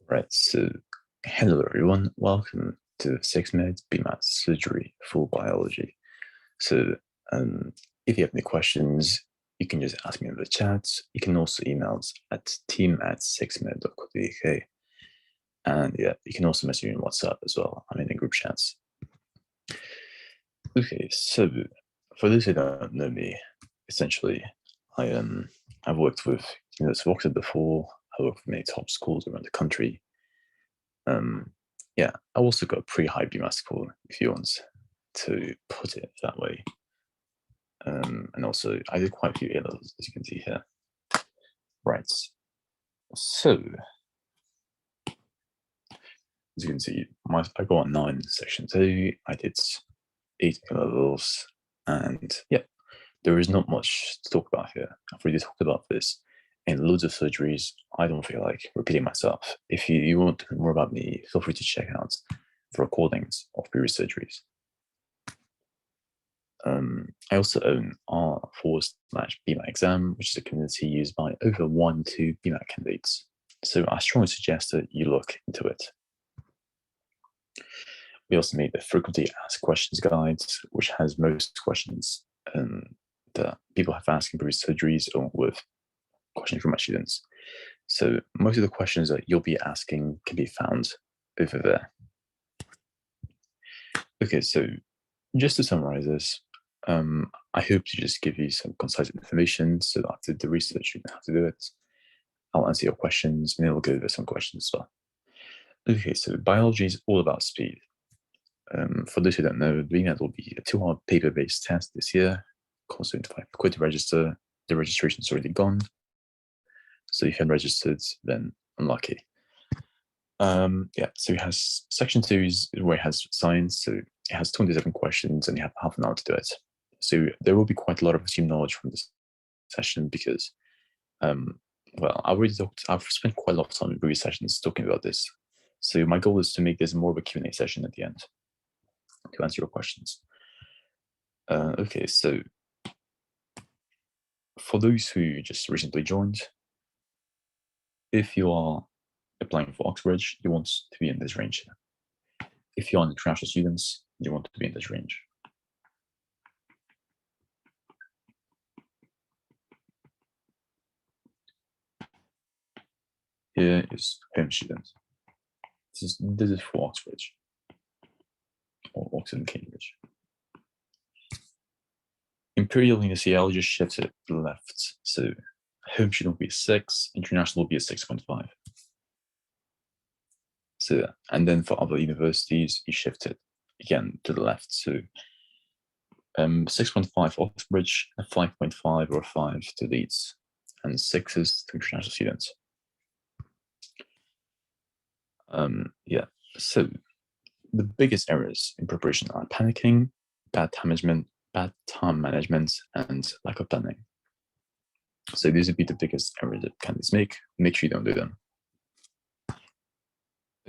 Right, so hello everyone, welcome to 6 minute BMAT surgery for biology. So if you have any questions, you can just ask me in the chat. You can also email us at team@6minute.co.uk. And yeah, you can also message me on WhatsApp as well. I'm in the group chats. Okay, so for those who don't know me, essentially, I've worked with Oxford before. I worked with many top schools around the country. Yeah, I also got a pretty high BMAT score, if you want to put it that way. And also, I did quite a few A-levels, as you can see here. Right. So, as you can see, I got a 9 in section 2. I did 8 A-levels. And yeah, there is not much to talk about here. I've already talked about this in loads of surgeries. I don't feel like repeating myself. If you want to know more about me, feel free to check out the recordings of previous surgeries. I also own r/BMAT exam, which is a community used by over 1 to BMAT candidates. So I strongly suggest that you look into it. We also made the frequently asked questions guide, which has most questions that people have asked in previous surgeries or with questions from my students. So most of the questions that you'll be asking can be found over there. Okay, so just to summarize this, I hope to just give you some concise information so that after the research, you know how to do it. I'll answer your questions, and then we'll go over some questions as well. Okay, so biology is all about speed. For those who don't know, BMAT will be a 2-hour paper-based test this year, costs £25 to register. The registration is already gone. So if you haven't registered, then unlucky. Yeah, so it has section 2 is where it has science, so it has 27 questions and you have half an hour to do it. So there will be quite a lot of assumed knowledge from this session because, well, I've spent quite a lot of time in previous sessions talking about this. So my goal is to make this more of a Q&A session at the end to answer your questions. Okay, so for those who just recently joined, if you are applying for Oxbridge, you want to be in this range here. If you're an international students, you want to be in this range. Here is home student. This is for Oxbridge or Oxford and Cambridge. Imperial University, I'll just shift it to the left. So home student will be a 6, international will be a 6.5. So, and then for other universities, you shift it again to the left. So 6.5 Oxbridge, a 5.5 or 5 to Leeds, and 6 is to international students. Yeah, so the biggest errors in preparation are panicking, bad time management, and lack of planning. So these would be the biggest errors that candidates make. Make sure you don't do them.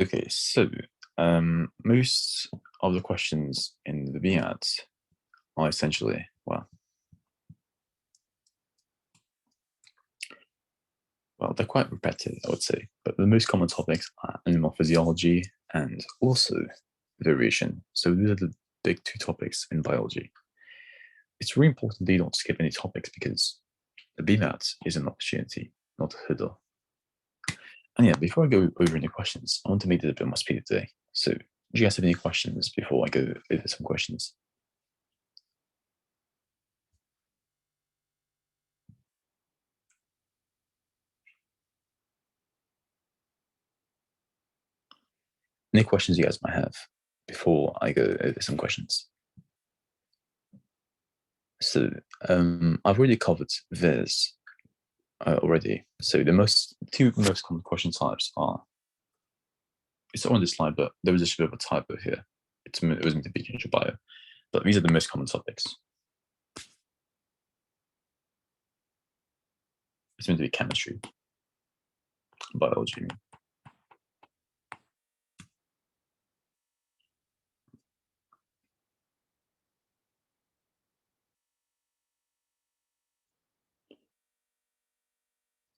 Okay, so most of the questions in the BMAT are essentially, well, they're quite repetitive, I would say, but the most common topics are animal physiology and also variation. So these are the big 2 topics in biology. It's really important that you don't skip any topics because the BMAT is an opportunity, not a hurdle. And yeah, before I go over any questions, I want to make it a bit more speedy today. So do you guys have any questions before I go over some questions? Any questions you guys might have before I go over some questions? So I've already covered this already. So the 2 most common question types are, it's on this slide, but there was just a bit of a typo here. It was meant to be in your bio, but these are the most common topics. It's meant to be chemistry, biology.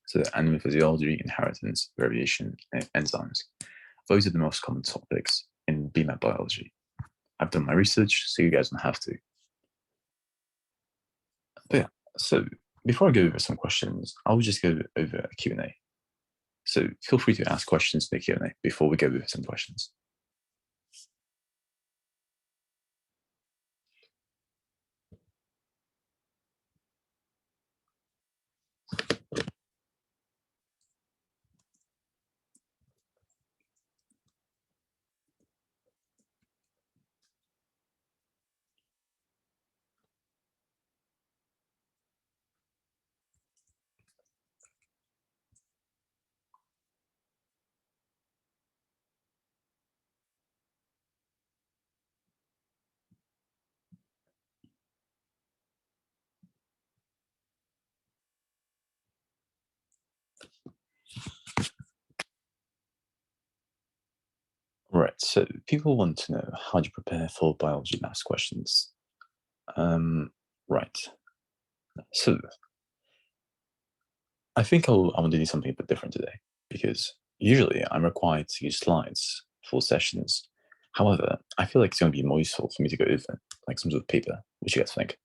So animal physiology, inheritance, variation, and enzymes. Those are the most common topics in BMAT biology. I've done my research, so you guys don't have to. But yeah, so before I go over some questions, I'll just go over a Q&A. So feel free to ask questions in the Q&A before we go over some questions. Right, so people want to know how do you prepare for biology maths questions. Right, so I think I want to do something a bit different today because usually I'm required to use slides for sessions. However, I feel like it's going to be more useful for me to go over like some sort of paper. What you guys think?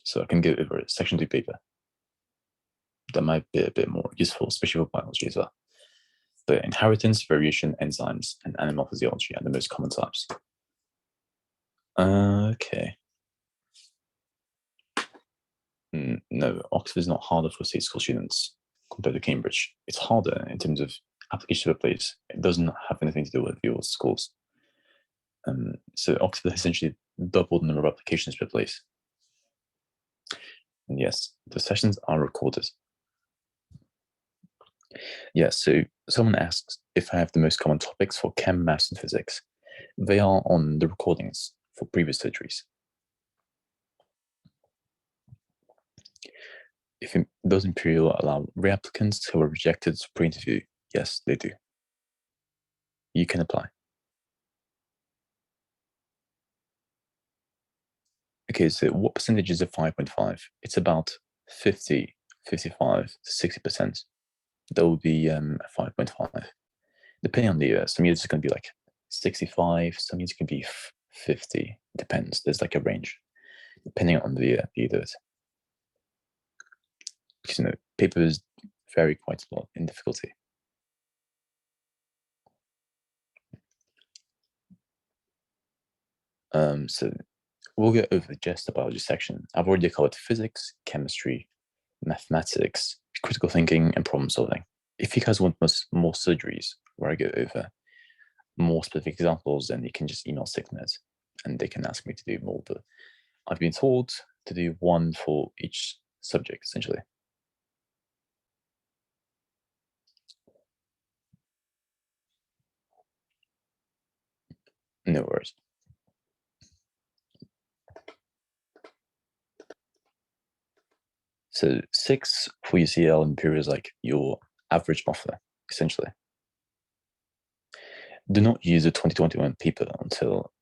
So I can go over a section 2 paper. That might be a bit more useful, especially for biology as well. The inheritance, variation, enzymes, and animal physiology are the most common types. Okay. No, Oxford is not harder for state school students compared to Cambridge. It's harder in terms of application per place. It doesn't have anything to do with your schools. So Oxford essentially doubled the number of applications per place. And yes, the sessions are recorded. Yes, so someone asks if I have the most common topics for chem, maths, and physics. They are on the recordings for previous surgeries. If does Imperial allow reapplicants who were rejected pre-interview? Yes, they do. You can apply. Okay, so what percentage is of 5.5? It's about 50, 55 to 60%. That would be 5.5. Depending on the year, some years it's going to be like 65, some years it can be 50. Depends. There's like a range depending on the year you do it. Because papers vary quite a lot in difficulty. So we'll go over just the biology section. I've already covered physics, chemistry, mathematics, critical thinking, and problem solving. If you guys want more surgeries where I go over more specific examples, then you can just email sickness and they can ask me to do more. But I've been told to do one for each subject, essentially. No worries. So 6 for UCL and Imperial is like your average buffer, essentially. Do not use the 2021 paper until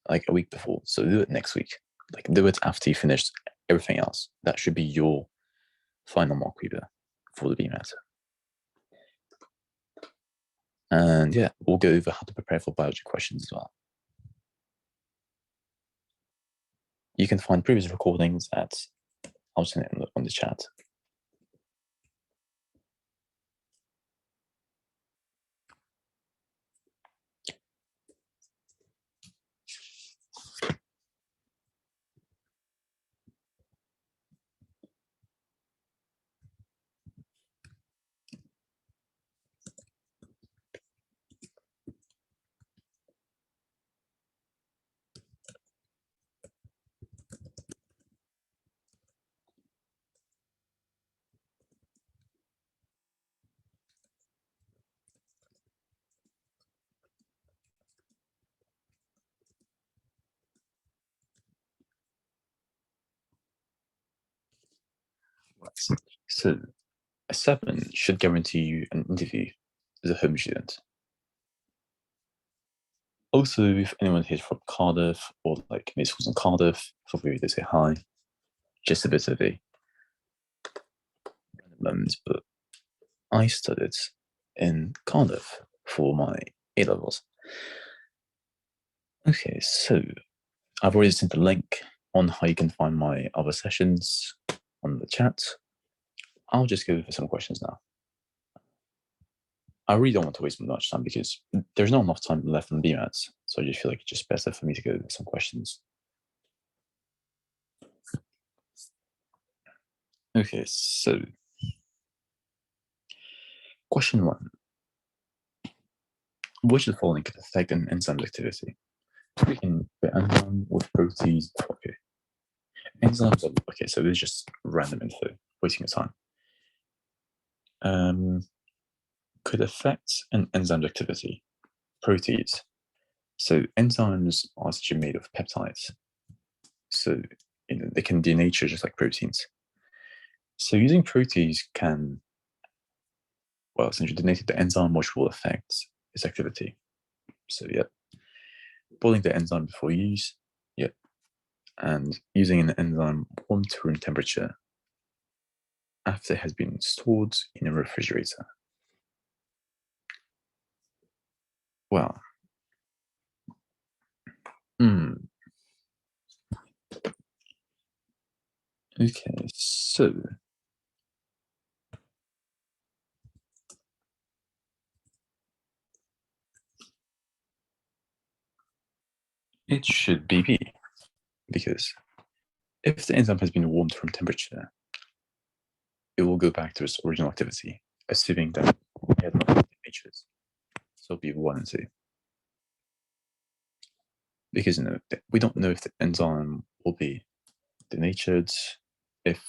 like a week before. So do it next week. Like do it after you finish everything else. That should be your final mark paper for the BMAT. And yeah, we'll go over how to prepare for biology questions as well. You can find previous recordings I'll send it on the chat. So a 7 should guarantee you an interview as a home student. Also, if anyone here from Cardiff or like any schools in Cardiff, feel free to say hi. Just a bit of a moment, but I studied in Cardiff for my A-levels. Okay, so I've already sent the link on how you can find my other sessions on the chat. I'll just go for some questions now. I really don't want to waste much time because there's not enough time left on BMAT, so I just feel like it's just better for me to go with some questions. Okay, so question 1. Which of the following could affect an enzyme's activity? We can the enzyme with proteins. Okay. Enzymes are okay, so this is just random info, wasting your time. Could affect an enzyme's activity. Proteins. So enzymes are actually made of peptides. So they can denature just like proteins. So using proteins can, well, essentially denature the enzyme, which will affect its activity. So yeah, boiling the enzyme before use, yeah, and using an enzyme warm to room temperature after it has been stored in a refrigerator. Well, okay, so it should be B, because if the enzyme has been warmed from temperature, it will go back to its original activity, assuming that it had not been denatured. So it'll be 1 and 2. Because we don't know if the enzyme will be denatured, if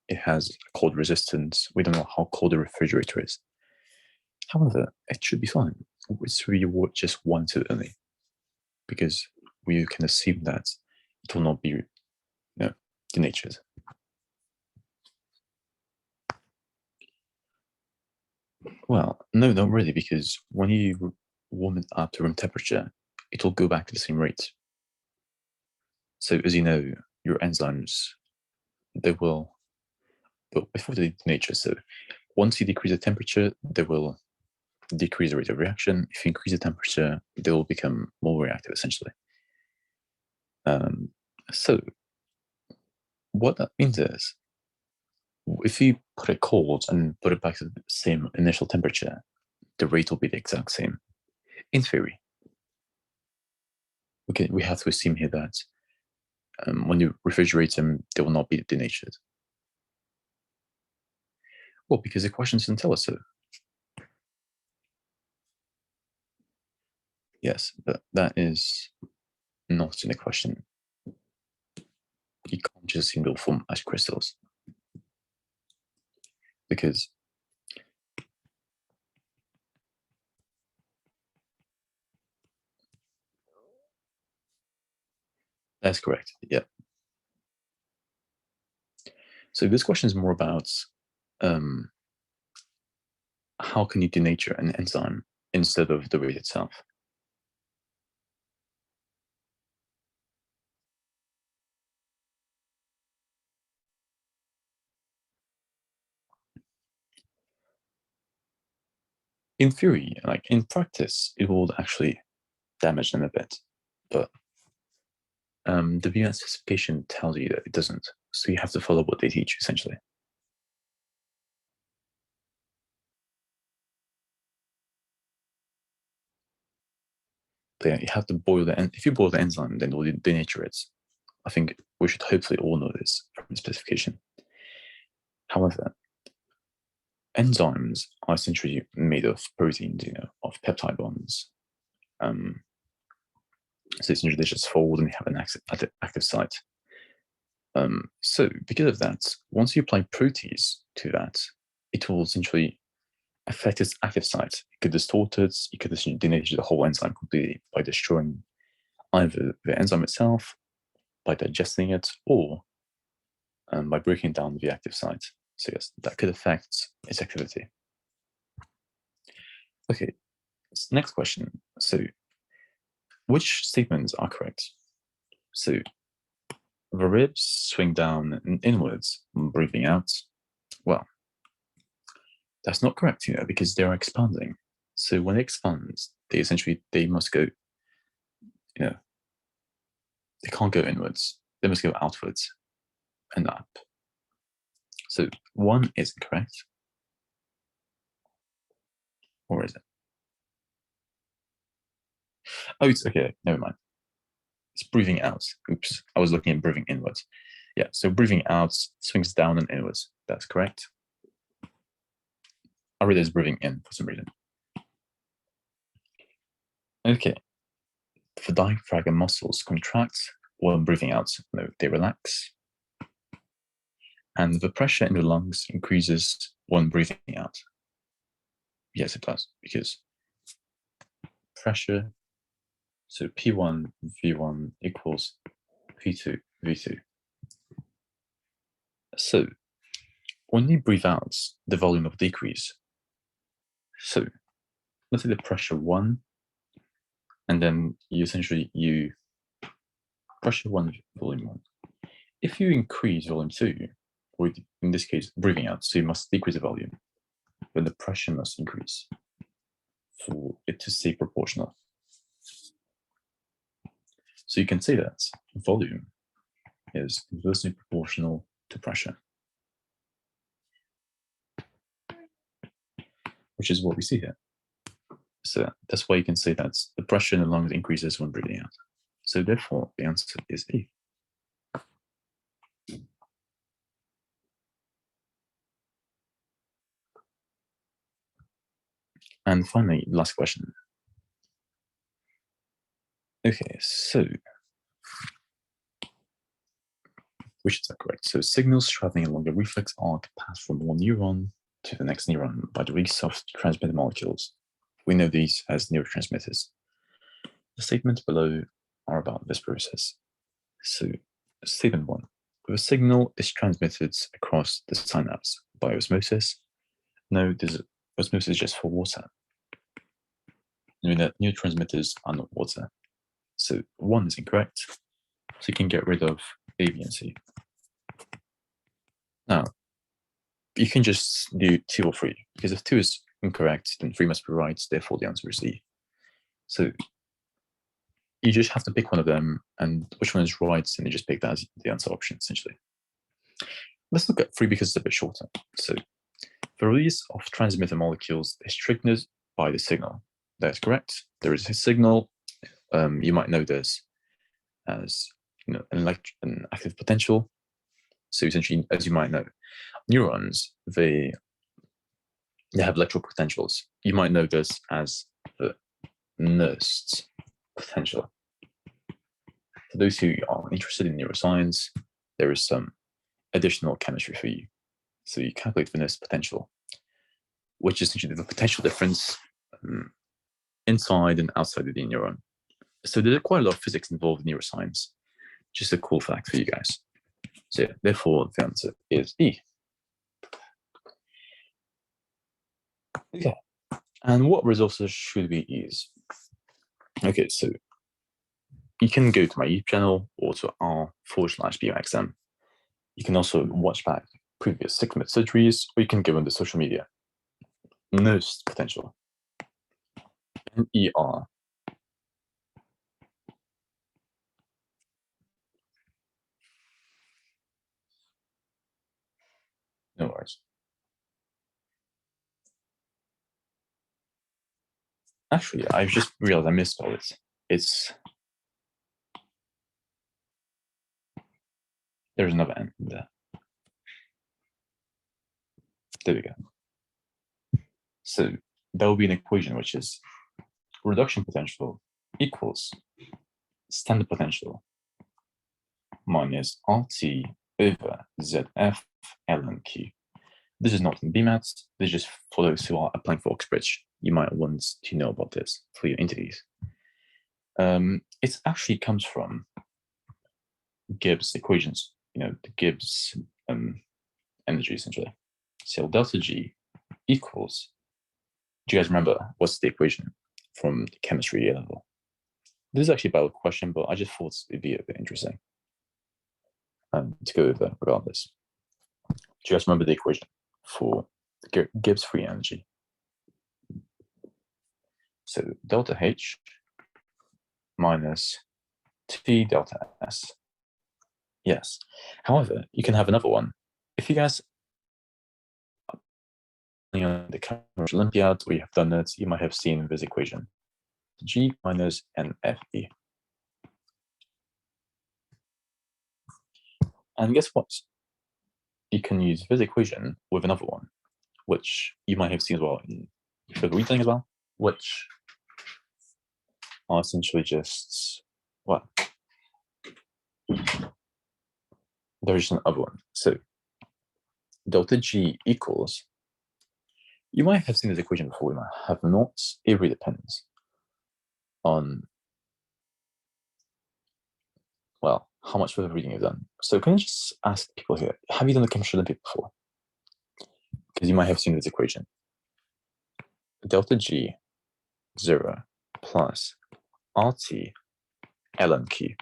it has cold resistance. We don't know how cold the refrigerator is. However, it should be fine. It's really just 1, 2 only, because we can assume that it will not be denatured. Well, no, not really, because when you warm it up to room temperature, it will go back to the same rate. So as you know, your enzymes, they will, but before they denature, so once you decrease the temperature, they will decrease the rate of reaction. If you increase the temperature, they will become more reactive, essentially. So what that means is, if you put it cold and put it back to the same initial temperature, the rate will be the exact same, in theory. Okay, we have to assume here that when you refrigerate them, they will not be denatured. Well, because the question doesn't tell us so. Yes, but that is not in the question. You can't just assume they'll form as crystals. Because that's correct, yeah. So this question is more about how can you denature an enzyme instead of the rate itself? In theory, like in practice, it will actually damage them a bit, but the BMAT specification tells you that it doesn't. So you have to follow what they teach, essentially. But yeah, you have to boil the if you boil the enzyme, then it will denature it. I think we should hopefully all know this from the specification. However, enzymes are essentially made of proteins, of peptide bonds. So essentially they just fold and they have an active site. So because of that, once you apply proteins to that, it will essentially affect its active site. It could distort it, you could essentially denature the whole enzyme completely by destroying either the enzyme itself, by digesting it, or by breaking down the active site. So yes, that could affect its activity. Okay, next question. So which statements are correct? So the ribs swing down and inwards when breathing out. Well, That's not correct, because they are expanding. So when it expands, they must go, they can't go inwards. They must go outwards and up. So 1 is incorrect. Or is it? Oh, it's okay. Never mind. It's breathing out. Oops. I was looking at breathing inwards. Yeah, so breathing out swings down and inwards. That's correct. I read it as breathing in for some reason. Okay. The diaphragm muscles contract while breathing out. No, they relax. And the pressure in the lungs increases when breathing out. Yes, it does, because pressure, so P1, V1 equals P2, V2. So when you breathe out, the volume will decrease. So let's say the pressure 1, and then you pressure 1, volume 1. If you increase volume 2, or in this case, breathing out, so you must decrease the volume, then the pressure must increase for it to stay proportional. So you can say that volume is inversely proportional to pressure, which is what we see here. So that's why you can say that the pressure in the lungs increases when breathing out. So therefore, the answer is E. And finally, last question. Okay, so which is that correct? So signals traveling along the reflex arc pass from one neuron to the next neuron by the release of transmitter molecules. We know these as neurotransmitters. The statements below are about this process. So statement 1, the signal is transmitted across the synapse by osmosis. No, this osmosis is just for water. Knowing that neurotransmitters are not water. So 1 is incorrect. So you can get rid of A, B, and C. Now, you can just do 2 or 3, because if 2 is incorrect, then 3 must be right, therefore the answer is E. So you just have to pick one of them, and which one is right, and you just pick that as the answer option, essentially. Let's look at 3 because it's a bit shorter. So the release of transmitter molecules is triggered by the signal. That's correct. There is a signal. You might know this as an active potential. So essentially, as you might know, neurons, they have electrical potentials. You might know this as the Nernst potential. For those who are interested in neuroscience, there is some additional chemistry for you. So you calculate the Nernst potential, which is essentially the potential difference inside and outside of the neuron. So there's quite a lot of physics involved in neuroscience. Just a cool fact for you guys. So yeah, therefore, the answer is E. Okay, and what resources should we use? Okay, so you can go to my YouTube channel or to r/BMXM. You can also watch back previous 6-minute surgeries, or you can go on the social media. Nernst potential. NER. No worries. Actually, I've just realized I missed all it. There's another N there. There we go. So there will be an equation which is reduction potential equals standard potential minus RT over ZF ln Q. This is not in BMAT. This is just for those who are applying for Oxbridge. You might want to know about this for your interviews. It actually comes from Gibbs equations, the Gibbs energy, essentially. So delta G equals, do you guys remember what's the equation from the chemistry A level? This is actually a valid question, but I just thought it'd be a bit interesting to go over regardless. Do you guys remember the equation for Gibbs free energy. So delta H minus T delta S. Yes. However, you can have another one. If you guys on the Cambridge Olympiad or you have done it, you might have seen this equation. G minus NFE. And guess what? You can use this equation with another one, which you might have seen as well in further reading as well, which are essentially just, well, there's just another one. So delta G equals, you might have seen this equation before, you might have not. It really depends on, well, how much further reading you've done. So can I just ask people here, have you done the Chemistry Olympiad before? Because you might have seen this equation. Delta G 0 plus RT ln Q.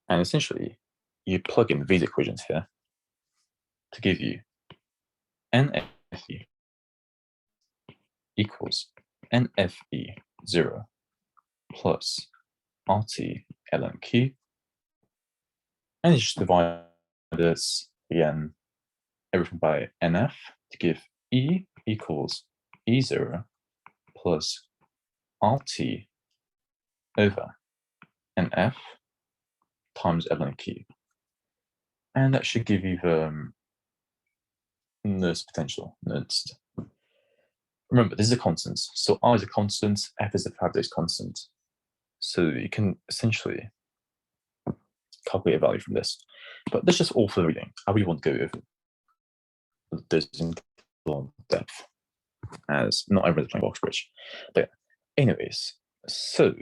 And essentially, you plug in these equations here to give you NFE equals NFE 0 plus RT ln Q. And you just divide this again, everything by NF to give E equals E0 plus RT over NF times ln Q. And that should give you the nurse potential. Nurse. Remember, this is a constant. So R is a constant, F is a Faraday's constant. So you can essentially calculate a value from this. But that's just all for the reading. I really won't go over this in long depth, as not everyone's playing Oxbridge. But anyways, so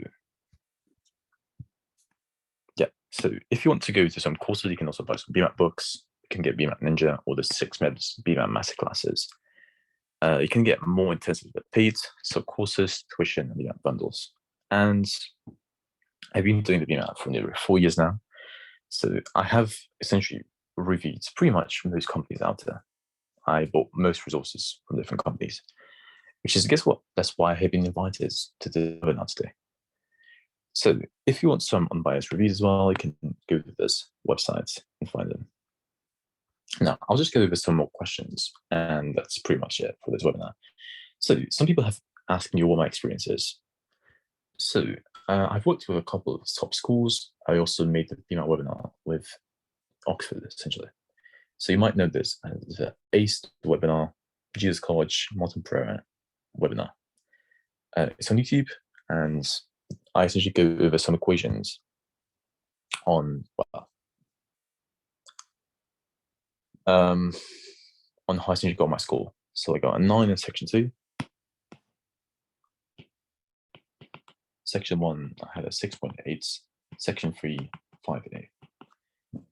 yeah, so if you want to go to some courses, you can also buy some BMAT books. You can get BMAT Ninja or the 6 Meds BMAT Masterclasses. You can get more intensive but paid, so courses, tuition, and BMAT bundles. And I've been doing the BMAT for nearly 4 years now. So I have essentially reviewed pretty much most companies out there. I bought most resources from different companies, which is, guess what? That's why I have been invited to the webinar today. So if you want some unbiased reviews as well, you can go to this website and find them. Now, I'll just go over some more questions, and that's pretty much it for this webinar. So some people have asked me what my experience is. So I've worked with a couple of top schools. I also made the BMAT webinar with Oxford, essentially. So you might know this as the ACE webinar, Jesus College, Martin Pereira webinar. It's on YouTube, and I essentially go over some equations on, well, on how I essentially got my score. So I got a 9 in section 2. Section 1, I had a 6.8. Section 3, 5.8.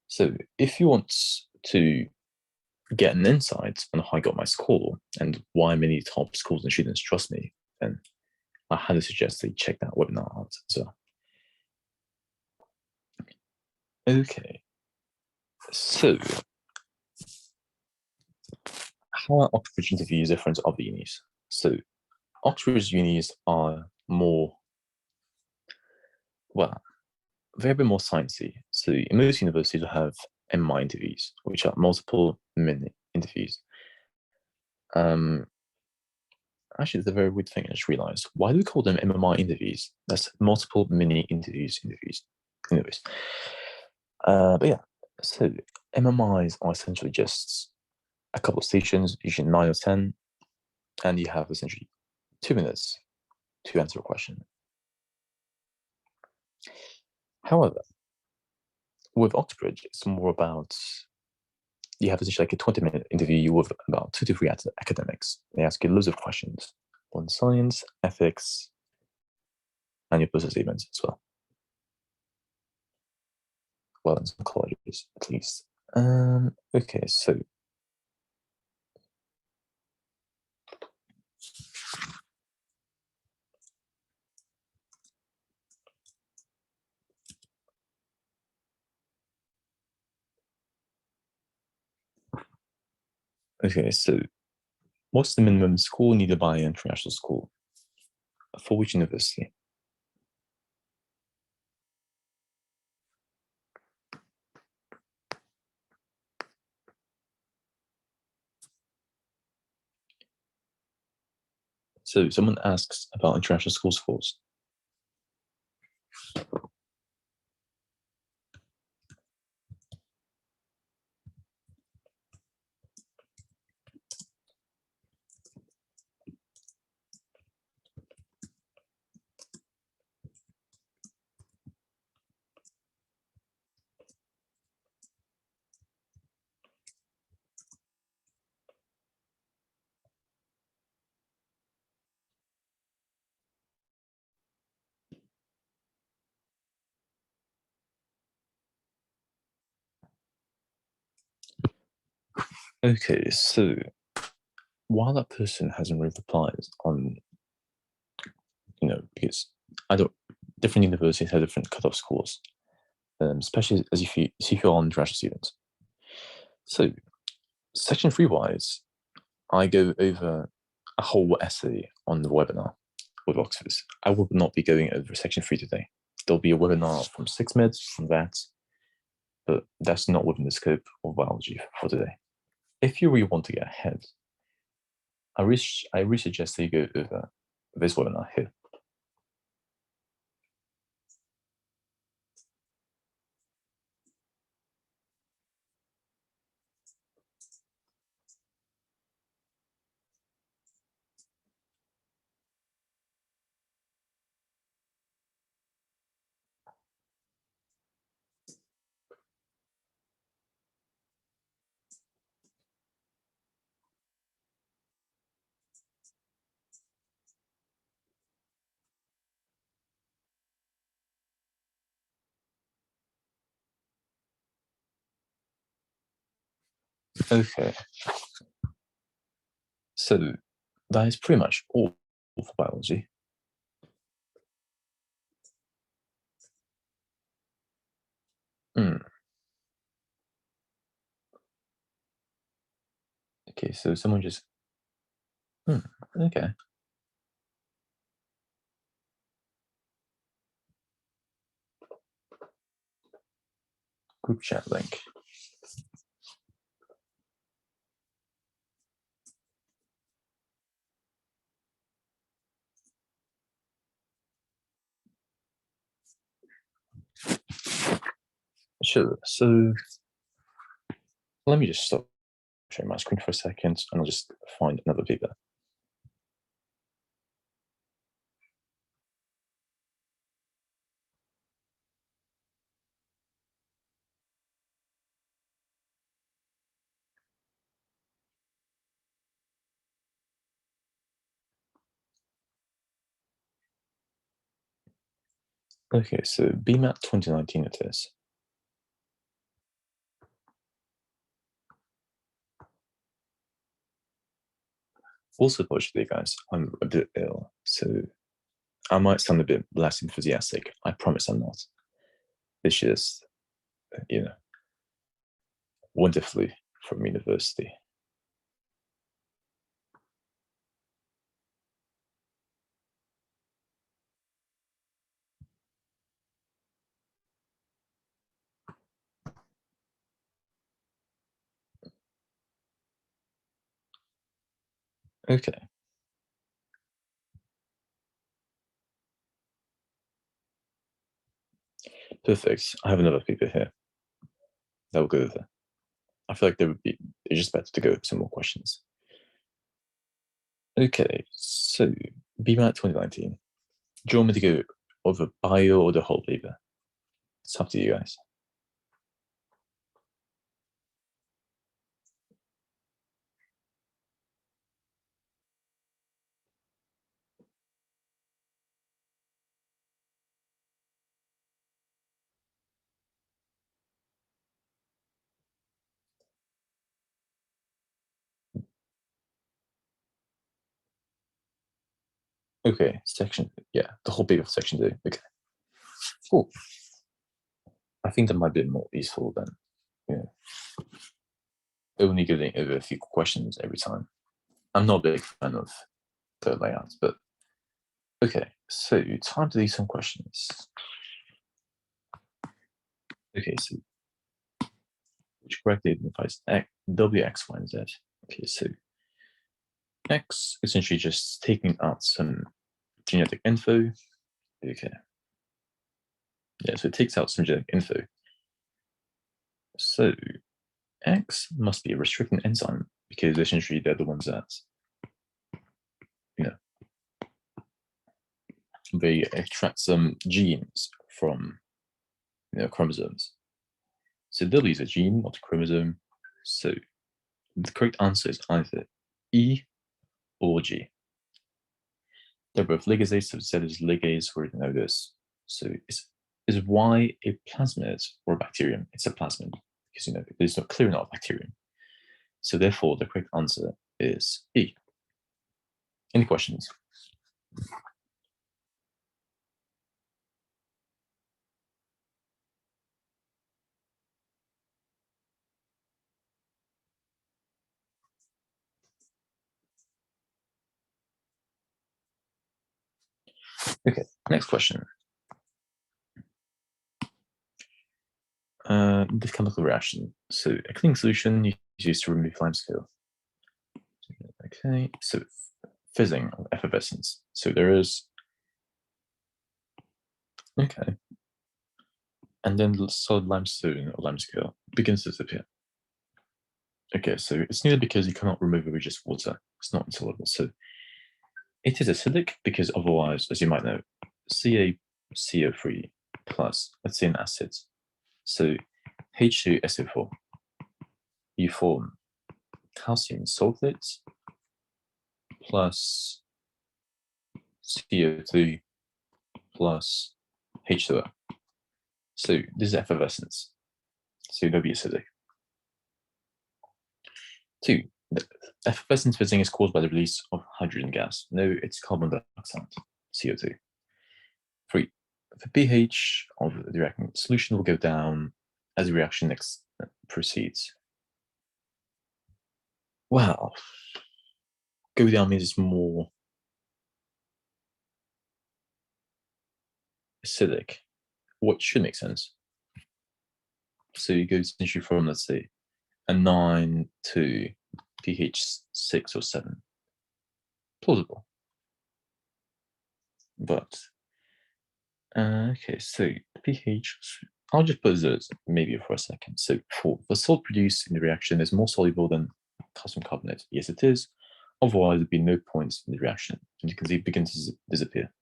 So if you want to get an insight on how I got my score and why many top schools and students trust me, then I highly suggest that you check that webinar out as well. Okay, so how are Oxbridge interviews different to other unis? So Oxbridge unis are more, well, they're a bit more sciencey. So in most universities will have MI interviews, which are multiple minute interviews. Actually, it's a very weird thing I just realized. Why do we call them MMI interviews? That's multiple mini interviews. Anyways. But yeah, so MMIs are essentially just a couple of stations, usually 9 or 10, and you have essentially 2 minutes to answer a question. However, with Oxbridge, it's more about, you have essentially like a 20-minute interview with about 2 to 3 academics. They ask you loads of questions on science, ethics, and your personal statements as well. Well, in some colleges, at least. Okay, so Okay, so what's the minimum score needed by an international school? For which university? So someone asks about international school scores. Okay, so while that person hasn't really replied on, because I don't, different universities have different cutoff scores, especially as if you're an international student. So section 3 wise, I go over a whole essay on the webinar with Oxford. I will not be going over section 3 today. There'll be a webinar from 6 meds on that, but that's not within the scope of biology for today. If you really want to get ahead, I really suggest that you go over this webinar here. Okay, so that is pretty much all for biology. Okay, so someone just, okay. Group chat link. Sure, so let me just stop sharing my screen for a second and I'll just find another paper. Okay, so BMAT 2019 it is. Also, fortunately, guys, I'm a bit ill, so I might sound a bit less enthusiastic. I promise I'm not. It's just, you know, wonderfully from university. Okay, perfect. I have another paper here that will go over. I feel like it's just better to go over some more questions. Okay, so BMAT 2019. Do you want me to go over bio or the whole paper? It's up to you guys. Okay, yeah, the whole paper for section 2. Okay, cool. I think that might be more useful than, yeah. only going over a few questions every time. I'm not a big fan of the layout, but okay, so time to do some questions. Okay, so which correctly identifies W, X, Y, and Z. Okay, so X essentially just taking out some genetic info. Okay. Yeah, so it takes out some genetic info. So X must be a restricting enzyme because essentially they're the ones that, they extract some genes from chromosomes. So W is a gene, not a chromosome. So the correct answer is either E or G. They're both ligases, so Z is ligase, we already know this. So is Y a plasmid or a bacterium? It's a plasmid because there's no clear enough bacterium. So therefore, the correct answer is E. Any questions? Okay, next question. The chemical reaction. So a clean solution is used to remove limescale. Okay, so fizzing of effervescence. So there is, okay, and then the solid limestone or limescale begins to disappear. Okay, so it's neither because you cannot remove it with just water. It's not insoluble. So it is acidic because otherwise, as you might know, CaCO3 plus, let's say an acid. So H2SO4, you form calcium sulfate plus CO2 plus H2O. So this is effervescence. So they'll be acidic. 2. The effervescence fizzing is caused by the release of hydrogen gas. No, it's carbon dioxide, CO2. 3. The pH of the reactant solution will go down as the reaction proceeds. Well, go down means it's more acidic, what should make sense. So you go essentially from, let's say, a 9 to pH 6 or 7. Plausible. But, okay, so pH, I'll just put this maybe for a second. So for the salt produced in the reaction is more soluble than calcium carbonate. Yes, it is. Otherwise, there'd be no points in the reaction. And you can see it begins to disappear.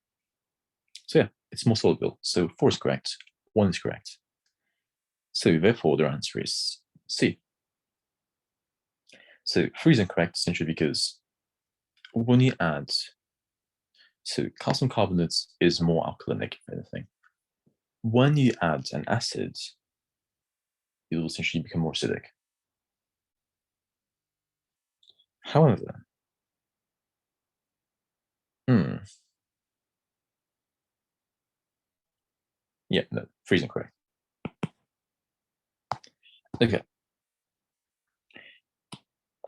So yeah, it's more soluble. So 4 is correct, 1 is correct. So therefore, their answer is C. So 3 is incorrect essentially because when you add, so calcium carbonate is more alkalinic, if anything. When you add an acid, it will essentially become more acidic. However, yeah, no, 3 is incorrect. Okay.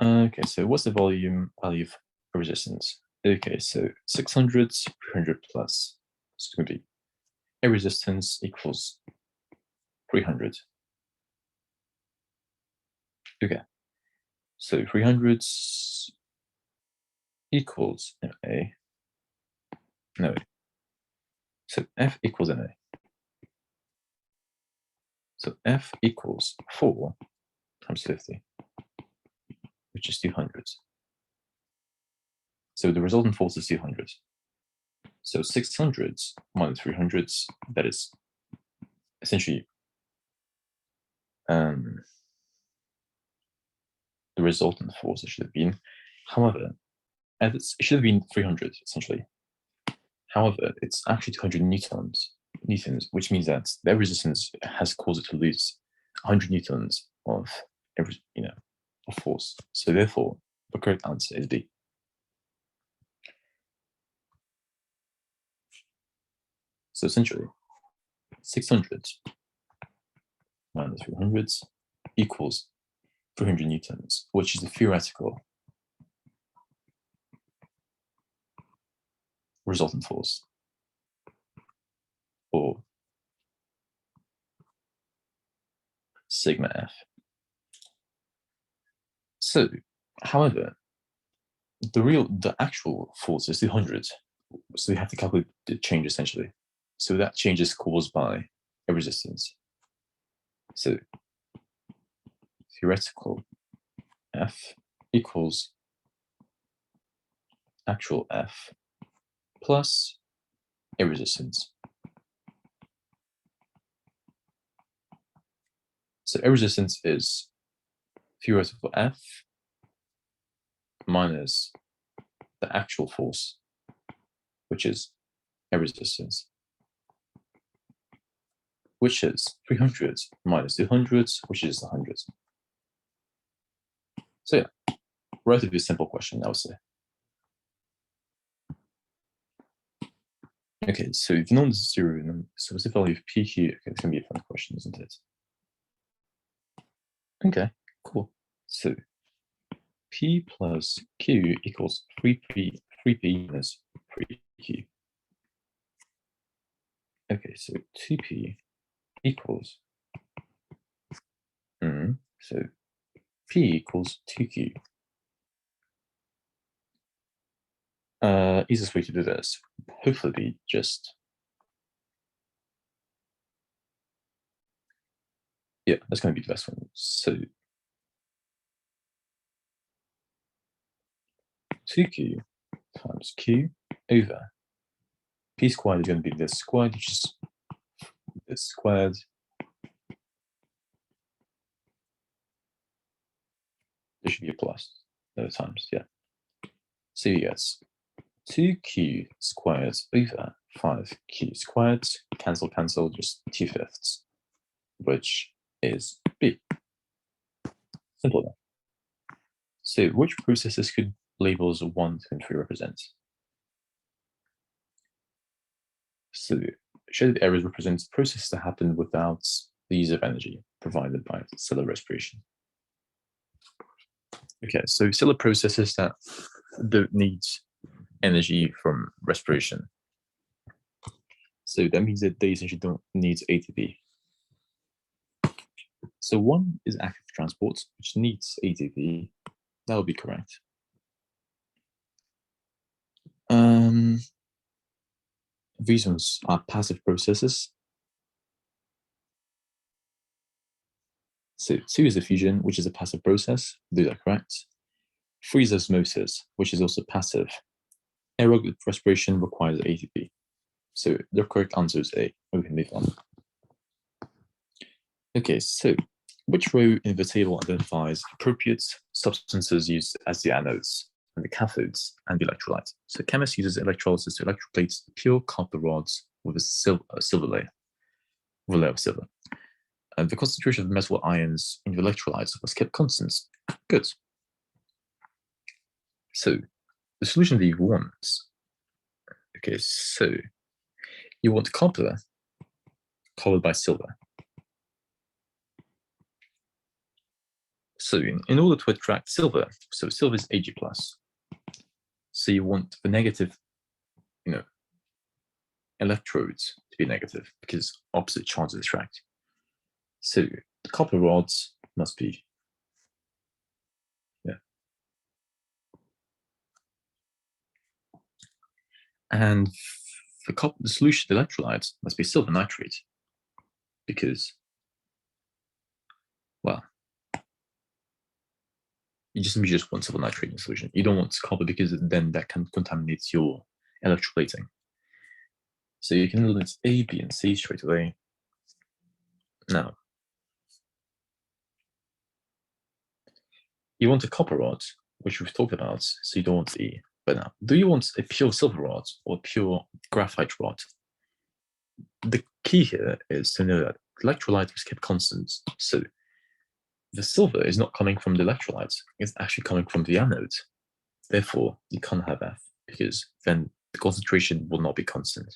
Okay, so what's the volume value of resistance? Okay, so 600, 300 plus. So it's going to be a resistance equals 300. Okay, so 300 equals MA. No, so F equals MA. So F equals 4 times 50, which is 200. So the resultant force is 200. So 600 minus 300, that is essentially the resultant force it should have been. However, it should have been 300 essentially. However, it's actually 200 newtons, which means that their resistance has caused it to lose 100 newtons of of force. So therefore, the correct answer is B. So essentially, 600 minus 300 equals 300 newtons, which is the theoretical resultant force, or sigma F. So, however, the actual force is 200. So you have to calculate the change essentially. So that change is caused by a resistance. So theoretical F equals actual F plus a resistance. So a resistance is theoretical F minus the actual force, which is a resistance, which is 300 minus 200, which is 100. So yeah, relatively simple question, I would say. Okay, so if you know this zero, so what's the value of P here? Okay, it's gonna be a fun question, isn't it? Okay, cool. So P plus Q equals 3P minus 3Q. Okay, so 2P equals, so P equals 2Q. Easiest way to do this, hopefully just, yeah, that's going to be the best one. So 2Q times Q over P squared is going to be this squared, which is this squared. There should be a plus no times, yeah. So you get 2Q squared over 5Q squared, cancel, just 2/5, which is B. Simple enough. So which processes could labels 1, 2, and 3 represent? So shaded areas represent processes that happen without the use of energy provided by cellular respiration. Okay, so cellular processes that don't need energy from respiration. So that means that they essentially don't need ATP. So one is active transport, which needs ATP. That would be correct. These ones are passive processes. So 2 is diffusion, which is a passive process. Those are correct. 3 is osmosis, which is also passive. Aerobic respiration requires ATP. So the correct answer is A. We can move on. Okay, so which row in the table identifies appropriate substances used as the anodes and the cathodes and the electrolyte? So chemist uses electrolysis to electroplate pure copper rods with a silver layer, with a layer of silver. The concentration of metal ions in the electrolytes was kept constant. Good. So the solution that you want, okay, so you want copper colored by silver. So in order to attract silver, so silver is Ag+. So you want the negative, electrodes to be negative because opposite charges attract. So the copper rods must be, and the solution, the electrolyte, must be silver nitrate because, well, you just want silver nitrate in the solution. You don't want copper because then that can contaminate your electroplating. So you can eliminate A, B, and C straight away. Now, you want a copper rod, which we've talked about, so you don't want E. But now, do you want a pure silver rod or a pure graphite rod? The key here is to know that electrolyte is kept constant. So the silver is not coming from the electrolyte, it's actually coming from the anode. Therefore, you can't have F because then the concentration will not be constant.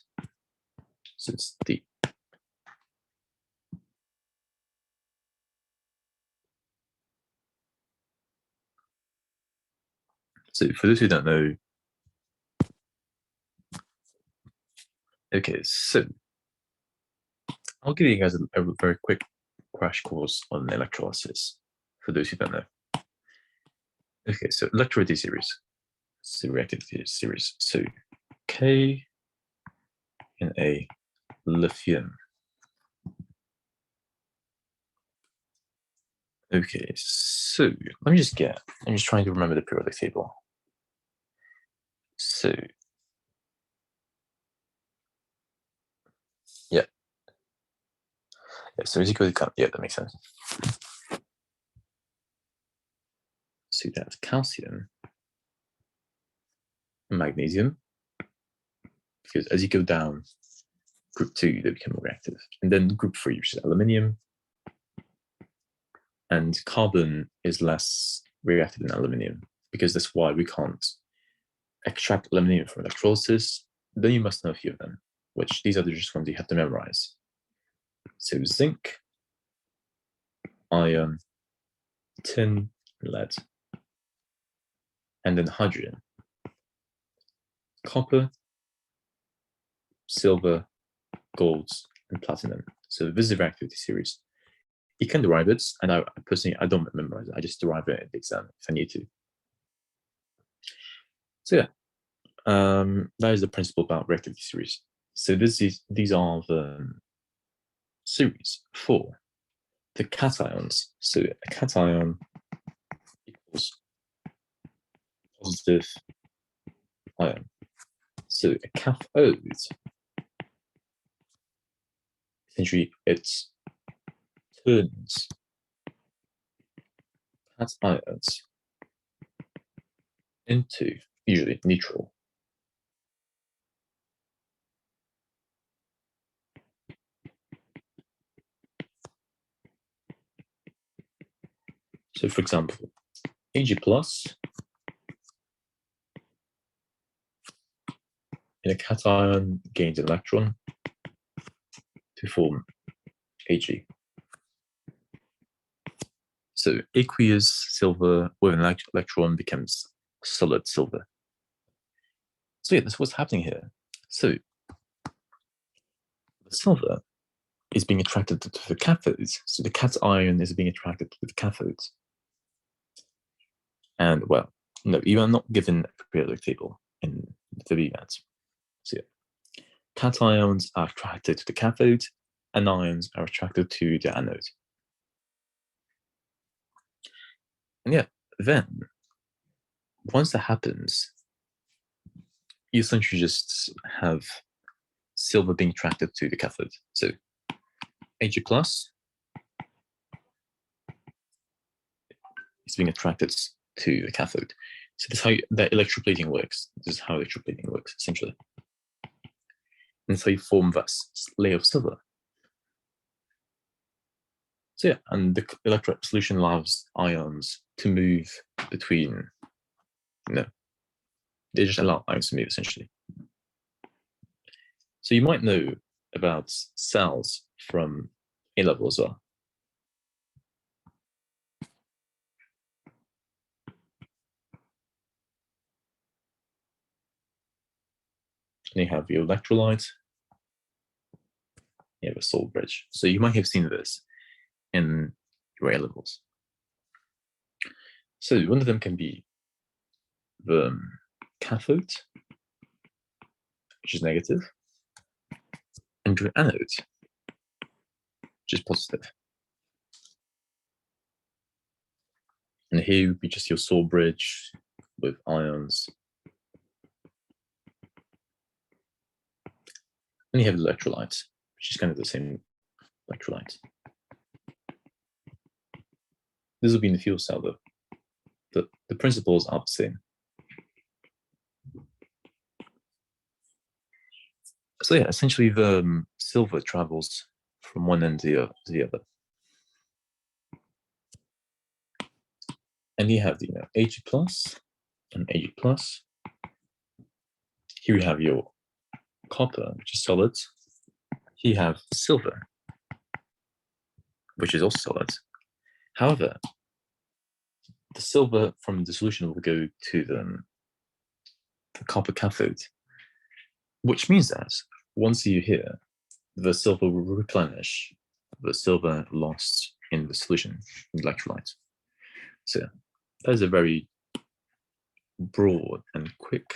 So it's D. So for those who don't know, okay, so I'll give you guys a very quick crash course on electrolysis for those who don't know. Okay, so electrolytic series, so reactivity series. So K in a lithium. Okay, so I'm just trying to remember the periodic table. So yeah, so is equal to, yeah, that makes sense. So that's calcium, and magnesium, because as you go down group 2, they become more reactive, and then group 3, which is aluminium, and carbon is less reactive than aluminium, because that's why we can't extract aluminium from electrolysis. Then you must know a few of them, which these are the just ones you have to memorize. So zinc, iron, tin, lead, and then hydrogen, copper, silver, gold, and platinum. So this is a reactivity series. You can derive it, and I personally don't memorize it. I just derive it at the exam if I need to. So yeah, that is the principle about reactivity series. So these are the series for the cations. So a cation equals positive ion. So a cathode, essentially, it turns cations into usually neutral. So for example, Ag plus in a cation gains an electron to form Ag. So aqueous silver with an electron becomes solid silver. So yeah, that's what's happening here. So the silver is being attracted to the cathodes. So the cation is being attracted to the cathodes. And well, no, you are not given a periodic table in the BMAT. So yeah, cations are attracted to the cathode, and ions are attracted to the anode. And yeah, then once that happens, you essentially just have silver being attracted to the cathode. So Ag plus is being attracted to the cathode. So that's how that electroplating works. This is how electroplating works, essentially. And so you form this layer of silver. So yeah, and the electrolyte solution allows ions to move between, they just allow ions to move, essentially. So you might know about cells from A-level as well. And you have your electrolyte, you have a salt bridge. So you might have seen this in your A-levels. So one of them can be the cathode, which is negative, and your anode, which is positive. And here would be just your salt bridge with ions. And you have electrolytes, which is kind of the same electrolyte. This will be in the fuel cell, though. The principles are the same. So yeah, essentially the silver travels from one end to the other. And you have the Ag plus and Ag plus. Here you have your copper, which is solid. Here you have silver, which is also solid. However, the silver from the solution will go to the the copper cathode, which means that once you hear the silver will replenish the silver lost in the solution, in the electrolyte. So that is a very broad and quick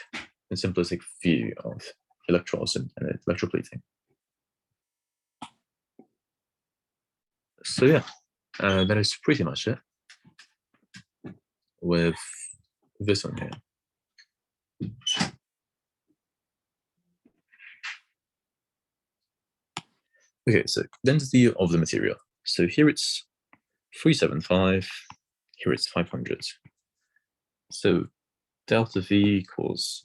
and simplistic view of electrolysis and electroplating. So yeah, that is pretty much it with this one here. Okay, so density of the material. So here it's 375, here it's 500. So delta V equals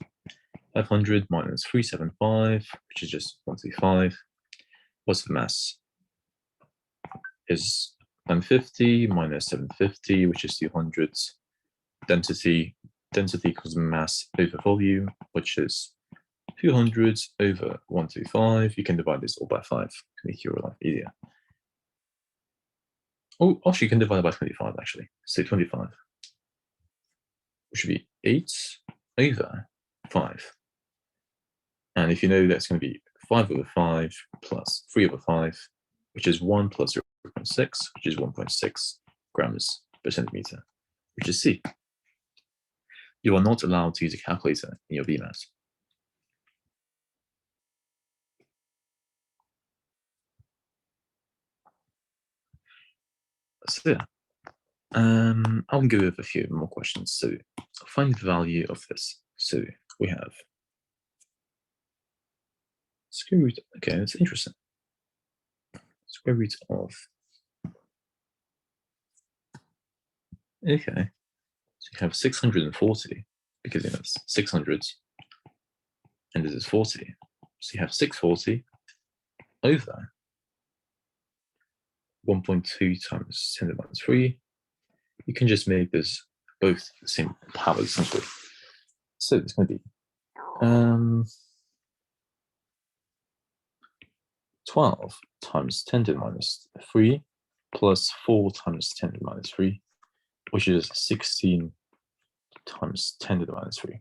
500 minus 375, which is just 125. What's the mass? Is 750 minus 750, which is 200. Density equals mass over volume, which is 200 over 125. You can divide this all by 5 to make your life easier. Oh, actually, you can divide it by 25, actually. So 25, which should be 8 over 5. And if you know that's going to be 5 over 5 plus 3 over 5, which is 1 plus 0.6, which is 1.6 grams per centimeter, which is C. You are not allowed to use a calculator in your BMAT. So yeah, I'll go over a few more questions. So find the value of this. So we have square root. Okay, that's interesting. Square root of. Okay, so you have 640 because it's 600, and this is 40. So you have 640 over 1.2 times 10 to the minus 3. You can just make this both the same power essentially. So it's going to be 12 times 10 to the minus 3 plus 4 times 10 to the minus 3, which is 16 times 10 to the minus 3.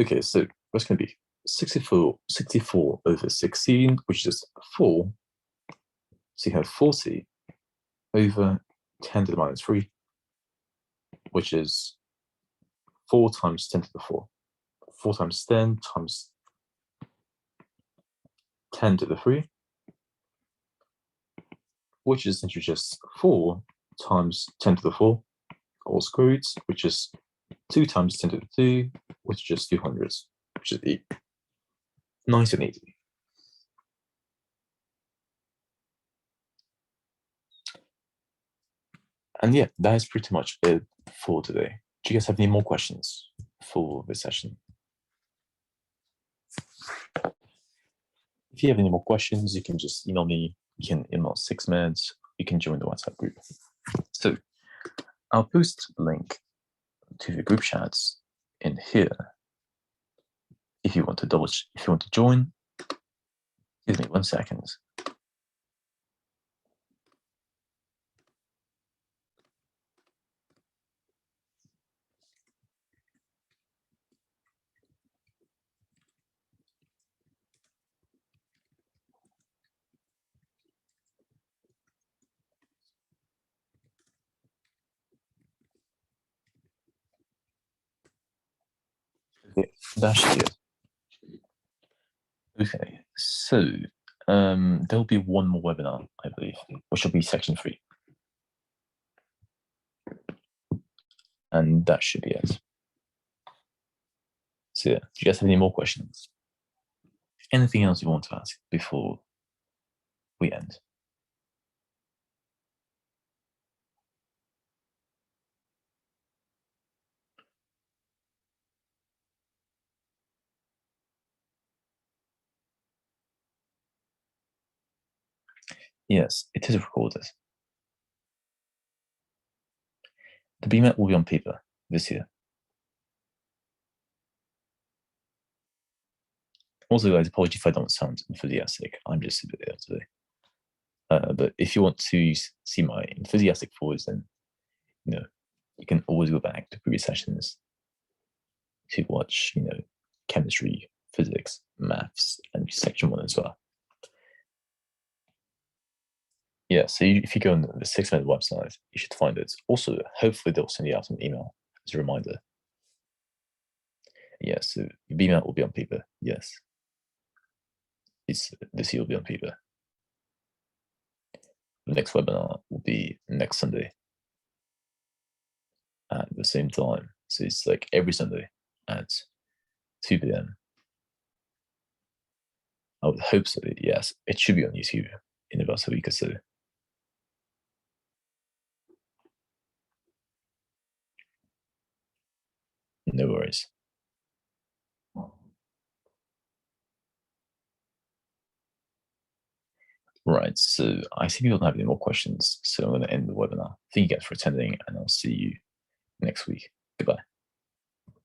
Okay, so what's going to be 64 over 16, which is 4. So you have 40 over 10 to the minus 3, which is 4 times 10 to the 4. 4 times 10 times 10 to the 3, which is essentially just 4 times 10 to the 4, all square roots, which is 2 times 10 to the 2, which is just 200, which is E. Nice and easy. And yeah, that is pretty much it for today. Do you guys have any more questions for this session? If you have any more questions, you can just email me. You can email 6meds. You can join the WhatsApp group. So I'll post a link to the group chats in here. If you want to join, give me 1 second. Okay, that should be it. Okay, so there'll be one more webinar, I believe, which will be section 3. And that should be it. So yeah, do you guys have any more questions? Anything else you want to ask before we end? Yes, it is recorded. The BMAT will be on paper this year. Also, guys, apologies if I don't sound enthusiastic. I'm just a bit ill today. But if you want to see my enthusiastic voice, then you can always go back to previous sessions to watch chemistry, physics, maths, and section 1 as well. Yeah, so if you go on the 6 Minute website, you should find it. Also, hopefully they'll send you out an email as a reminder. Yeah, so BMAT will be on paper, yes. This year will be on paper. The next webinar will be next Sunday at the same time. So it's like every Sunday at 2 p.m. I would hope so, yes. It should be on YouTube in about a week or so. No worries. Right, so I see people don't have any more questions, so I'm going to end the webinar. Thank you guys for attending, and I'll see you next week. Goodbye.